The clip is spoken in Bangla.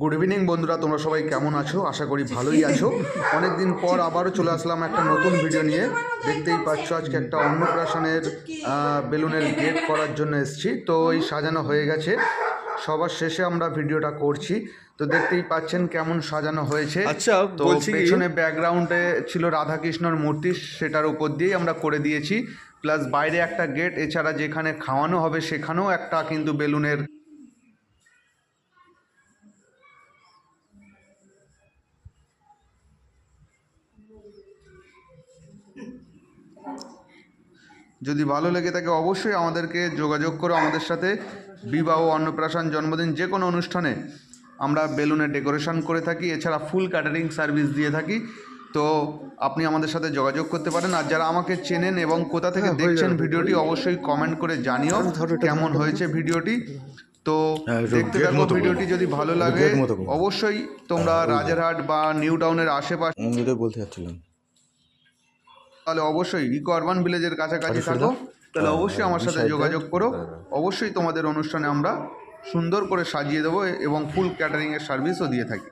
গুড ইভিনিং বন্ধুরা, তোমরা সবাই কেমন আছো? আশা করি ভালোই আছো। অনেকদিন পর আবারও চলে আসলাম একটা নতুন ভিডিও নিয়ে। দেখতেই পাচ্ছ আজকে একটা অন্নপ্রাশনের বেলুনের গেট করার জন্য এসেছি। তো এই সাজানো হয়ে গেছে, সবার শেষে আমরা ভিডিওটা করছি। তো দেখতেই পাচ্ছেন কেমন সাজানো হয়েছে। আচ্ছা, তো পেছনে ব্যাকগ্রাউন্ডে ছিল রাধাকৃষ্ণর মূর্তি, সেটার উপর দিয়েই আমরা করে দিয়েছি। প্লাস বাইরে একটা গেট, এছাড়া যেখানে খাওয়ানো হবে সেখানেও একটা কিন্তু বেলুনের যদি ভালো লেগে থাকে অবশ্যই আমাদেরকে যোগাযোগ করো আমাদের সাথে। বিবাহ, অন্নপ্রাশন, জন্মদিন যে কোনো অনুষ্ঠানে আমরা বেলুনের ডেকোরেশন করে থাকি, এছাড়া ফুল ক্যাটারিং সার্ভিস দিয়ে থাকি। তো আপনি আমাদের সাথে যোগাযোগ করতে পারেন। আর যারা আমাকে চেনেন এবং কোথা থেকে দেখছেন ভিডিওটি অবশ্যই কমেন্ট করে জানিও কেমন হয়েছে ভিডিওটি। তো দেখতে থাকো ভিডিওটি, যদি ভালো লাগে অবশ্যই তোমরা রাজারহাট বা নিউ টাউনের আশেপাশে বলতে চাচ্ছিলাম, তাহলে অবশ্যই ইকো আরবান ভিলেজের কাছাকাছি থাকো, তাহলে অবশ্যই আমার সাথে যোগাযোগ করো। অবশ্যই তোমাদের অনুষ্ঠানে আমরা সুন্দর করে সাজিয়ে দেবো এবং ফুল ক্যাটারিংয়ের সার্ভিসও দিয়ে থাকি।